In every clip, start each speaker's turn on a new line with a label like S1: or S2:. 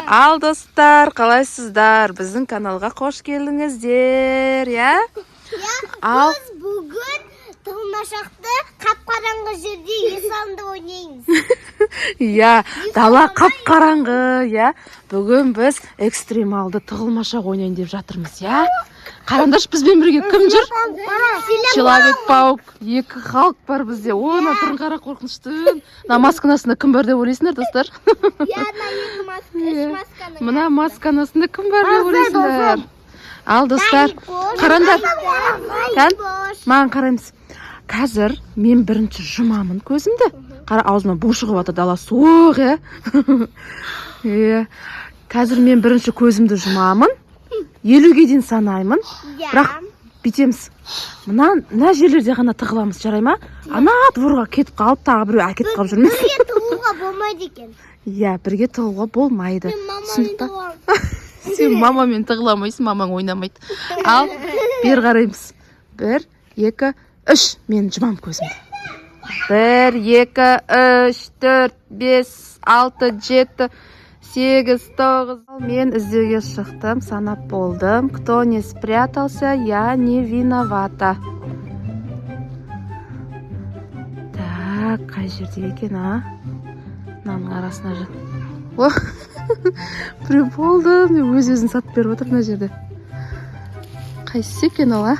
S1: Ал достар, қалайсыздар? Біздің каналға қош келдіңіздер, я?
S2: Ал біз бүгін тұғымашақты қап-қараңғы жерде есалында ойнаймыз.
S1: Я, дала қап-қараңғы, я? Бүгін біз экстремалды тұғылмашақ ойнайын деп жатырмыз, я? Қараңдарш, бізбен бірге кім жүр? Человек-паук, екі халық бар бізде. Оны тұрын қара қорқынышты. Масканасында кім бар деп ойлайсыңдар, достар? Мына масканасында кім бар деп ойлайсыңдар? Ал, достар, қараңдар. Маған қараймыз. Қазір мен бірінші жұмамын көзімді. Қара, аузыма бу шығып жатыр, дала суық, Қазір мен бірінші көзімді жұмамын. 50-ге дейін санаймын. Бірақ бүйтеміз. Мына жерлерде ғана тығыламыз, жарай ма? Ана дворға кетіп қалып, тағы біреу әкетіп қалып жүрмес.
S2: Бірге тығуға болмайды екен.
S1: Бірге тығуға болмайды. Сен мамамен тығыламайсың, мамаң ойнамайды. Ал, бер қараймыз. 1, 2, 3. Мен жұмам көзімді. 1, 2, 3, 4, 5, 6, 7, 8, 9. Мен іздеуге шықтым, санап болдым. Кто не спрятался, я не виновата. Так, қай жерде екен, Мынаның арасына жүр. Біреу болдым, өз-өзін сатып беріп отыр мына жерде. Қайсысы екен ол,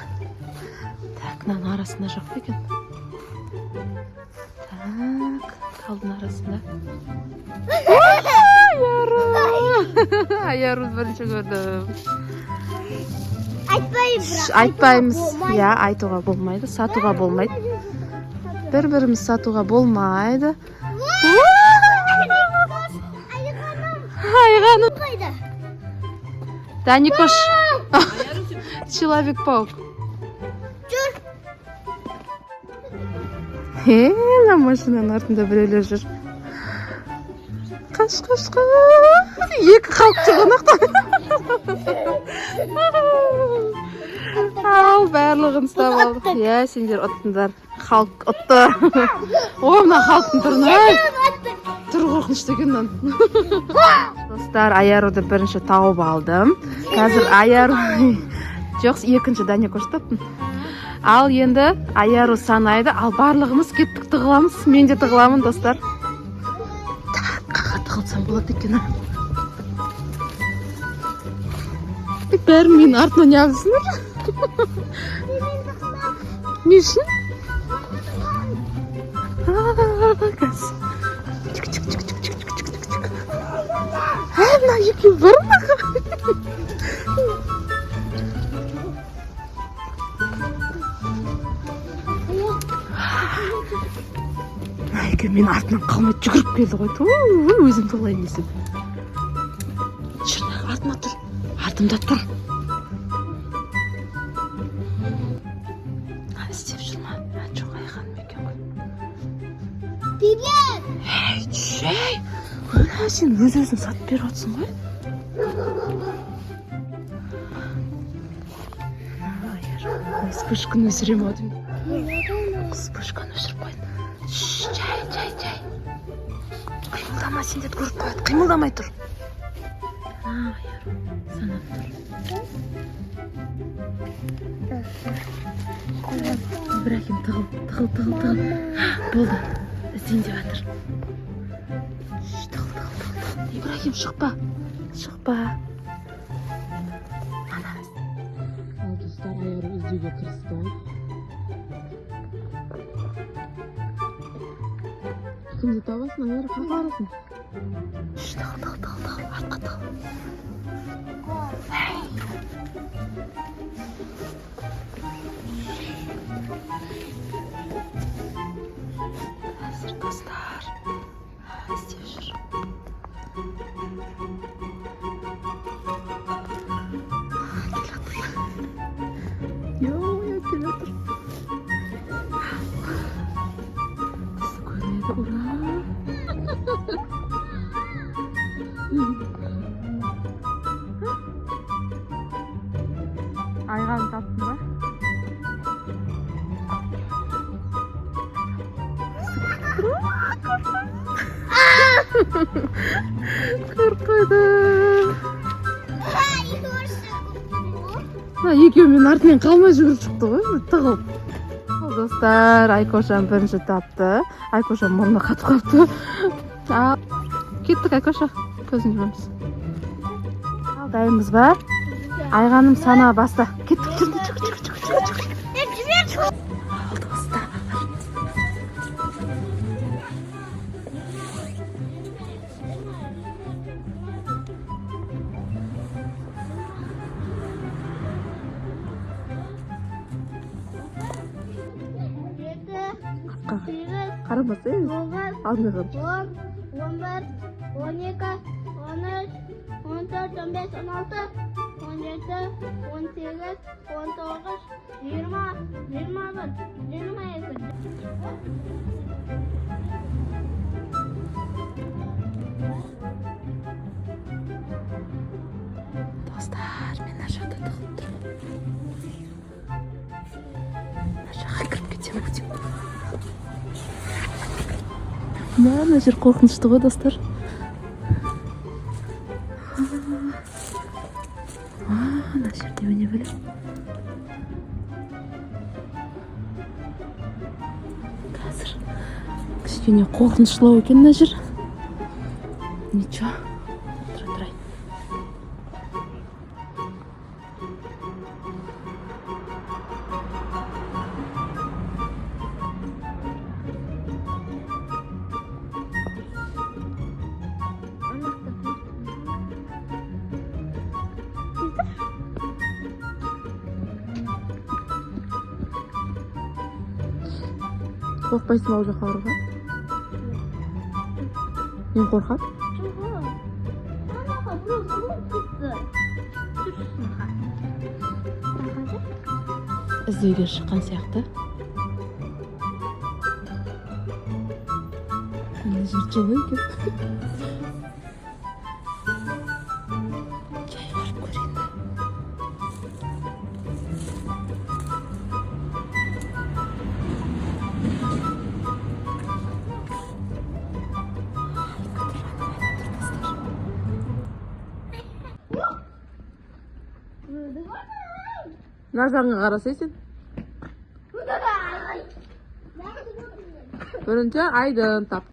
S1: Так, мынаның арасында жоқ екен. Так, талдың арасында. Аяру бірінші көрдім. Айтпаймыз. Айтуға болмайды, сатуға болмайды. Бір-біріміз сатуға болмайды. Айғаным. Даникош. Человек-паук. На машинаның артында біреулер жүр. Қаш. Екі халық шығынақтан. Ал, барлығын ұстап алдық. Сендер ұттыңдар. Халық ұтты. Мына халықтың тұрын, Тұр қорқынышты екеннен. Достар, Аяруды бірінші тауып алдым. Қазір Аяру... Жоқ, екінші Даникош таптым. Ал, енді Аяру санайды. Ал, барлығымыз кеттік тығыламыз. Мен де тығыламын, достар. Тығылсам болады екен. Бәрі мен артынан неғылсыңдар? Не үшін? Қаз. Мына екеу бар ма? Мен артынан қалмайды жүгіріп келді ғой. Өзім тұғылайын десем. Жүрнағы артына тұр. Артымда тұр. Істеп жүр ма? Жоқ, айғаным екен ғой.
S2: Привет!
S1: Жай! Сен өз-өзін сатып беріп отырсың ғой? Вспышканы өсірем одым. Вспышканы өсіріп қойын. Жай. Қимылдама, сендер көріп қояды. Қимылдамай тұр. Санап тұр. Ибрахим, тығыл. Болды. Іздейін деп жатыр. Тығыл. Ибрахим, шықпа. Ал, достар, Аяру іздеуге кірісті. Кімді табасың, Аяру, қаға арасың? Тығыл. Артқа тығыл. Қазір, достар. Істеп жүр. Келатыр. Қызы көрмеді, ура! Айғанын таптың ба? Қорқады. екеуі менің артымнан қалмай жүгіріп шықты ғой тығылып. Достар, Айкошам бірінші тапты. Айкошам мұрны қатып қалыпты. Кеттік Айкоша, көзін жұмамыз. Дайынбыз ба? Айғаным сана баста. Кеттік, жүр. Ал достар. Қарамаса емес. Алдына қар.
S2: 10, 11, 12, 13, 14, 15, 16, 17, 18, 19, 20, 21, 22.
S1: Достар, мен ар жақта тығылып тұрмын. Ар жаққа кіріп кетемін өтем. Мына жер қорқынышты ғой, достар. Мына жерде міне білем. Қазір кішкене қорқыныштылау екен мына жер. Ничего. Тұрай. Қорқпайсың ба ол жаққа баруға? Мен қорқам. Іздеуге шыққан сияқты. Мына жер жылы екен. Жай барып көрейін. Назарыңа қарасайсың. Бірінші Айдын тап.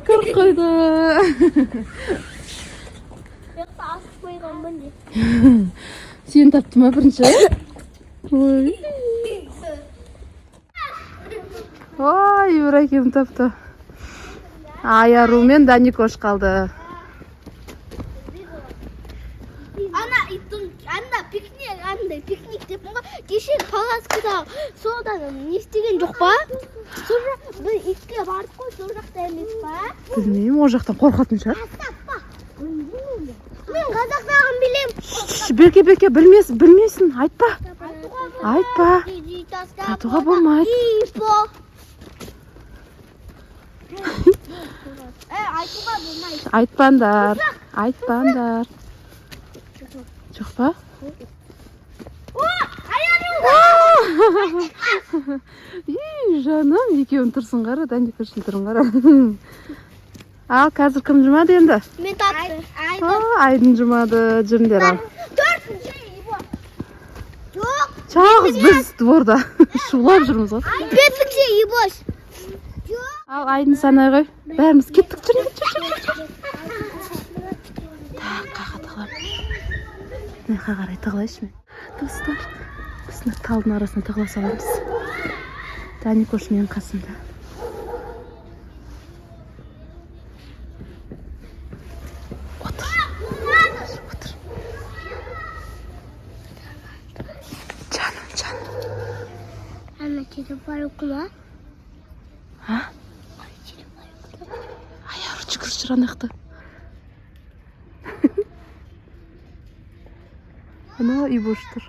S1: Көріп қойды. Сен тапты ма бірінші? Ой, Ибрагим тапты. Айару мен Даникош қалды.
S2: Пикник деп ма? Кеше Паласкада содан не істеген жоқ па? Sonra біз итке бардық қой, сол жақта емес па?
S1: Білмеймін, ол жақтан қорқатын шығар.
S2: Мен қазақтағын білем.
S1: Берке, білмейсің, айтпа. Айтуға болмайды.
S2: Айтуға болмайды.
S1: Айтпаңдар. Жоқ па? Жаным, екеуін тұрсын қара, Даникошын тұрын қара. Ал, қазір кім жұмады енді?
S2: Мен тапты.
S1: Айдын жұмады, жүріндер ал.
S2: Төртінші Иво. Жоқ.
S1: Чағыз біз дворда шулап жүрміз ғой.
S2: Бесінші Ивош.
S1: Ал, Айдын санай ғой. Бәріміз кеттік, жүр. Қаға тағылап. Мен қарай тағылайшы мен. Достар, біздің талдың арасына тағыла саламыз. Даникош менің қасымда. Отыр. Жаным.
S2: Анна, телефон оқыма.
S1: Аяғы жүгірші анақты. Ана Ибош тұр.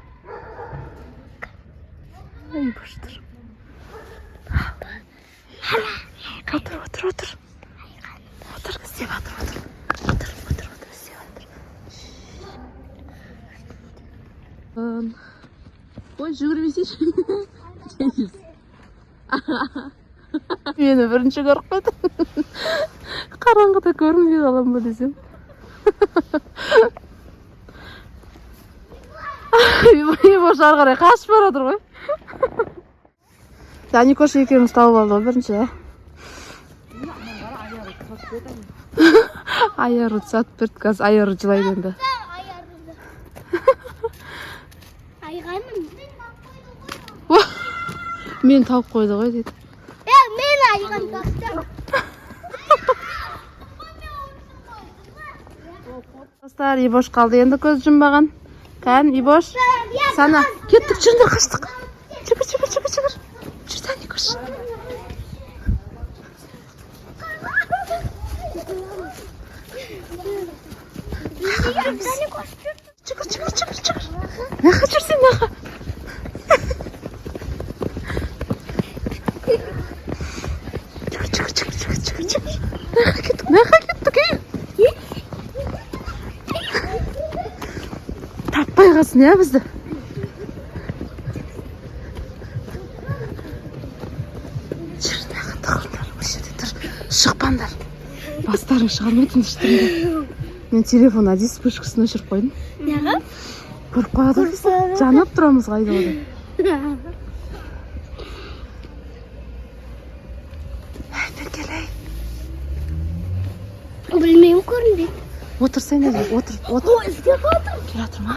S1: Отыр. Отыр, істеп отыр. Отыр, істеп отыр. жүгірмесейші. Мені бірінші көріп қойды. Қараңғыда көрінбей қалам ба десем. Ибош ары қарай қашып баратыр ғой. Никош екеуміз тауып алды ғой бірінші. Аяру сатып берді, қазір аяру жылайды енді.
S2: Айғаным.
S1: Мен тауып қойды ғой дейді.
S2: Мен айған тастым.
S1: Достар, Ибош қалды енді көз жұмбаған. Кән, Ибош. Сана, кеттік, жүрдір, қаштық. Жүгір. Жүрді, Никош. Жүгір. Наға жүрсен, наға. Жүгір. Наға кеттік, ей. Таппай қалсын, я бізді. Жүр, наға тұғындар, осы жерде тұр. Шықпандар. Бастарын шығармайтын үштірінде. Мен телефон әдес пүшкісін өшіріп қойдым.
S2: Неға?
S1: Көріп қояды біз. Жанып тұрамыз қайды ода. Бер келей.
S2: Білмеймін, көрінбейді.
S1: Отырсайын әзір, отыр.
S2: Ізде қалдым.
S1: Кел отырма.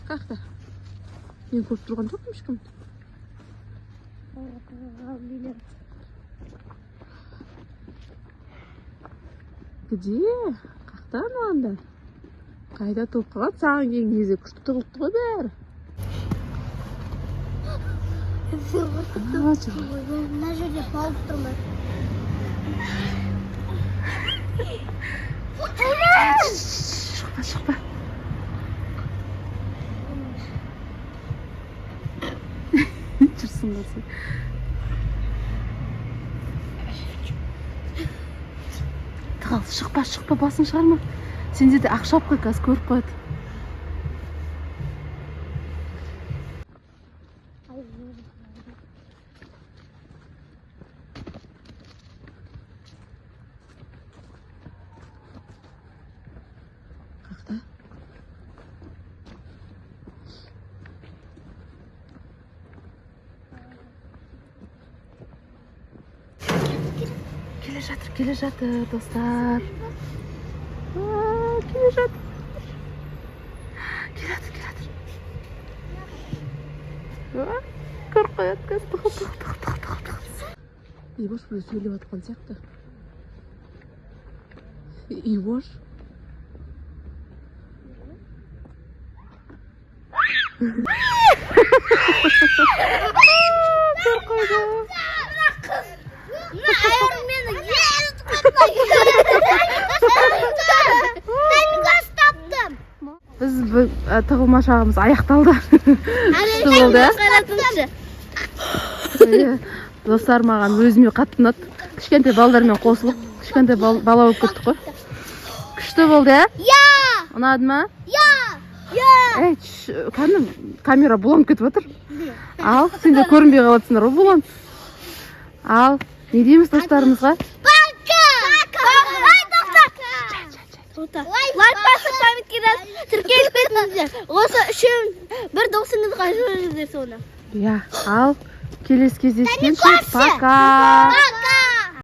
S1: Қақта? Мен көріп тұрған жоқпын ешкім. Где? Қақта мынанда? Қайда топ қалады? Саған келген кезде күшті тығылыпты ғой бәрі.
S2: Мына жерде қалып тұрмын.
S1: Шықпа. Жүрсің болсын. Тығыл, шықпа, басын шығарма. Сенде де ақша қой, қазір көріп қояды. Қақта? Келе жатыр, достар. Келе жатыр. Көріп қояды, қазір тұғыл. Ибош біреу сөйлеп атқан сияқты. Ибош. Көріп қойды.
S2: Ayarım beni yer taptım.
S1: Біз тығылма шағымыз аяқталды. Күшті болды, достар, маған өзіме қатты ұнады. Кішкентай балдармен қосылып, кішкентай бала болып кеттік қой. Күшті болды, ә? Ұнады ма? Кәдім камера буланып кетіп отыр. Ал, сен де көрінбей қалатсыңдар ғой булан. Ал, не дейміз достарымызға?
S2: Лайк басып, памяткеде тіркеліп кетіңіздер. Осы үшін бір досыңызға жіберіңіздер соны.
S1: Ал, келесі кездескенше пока.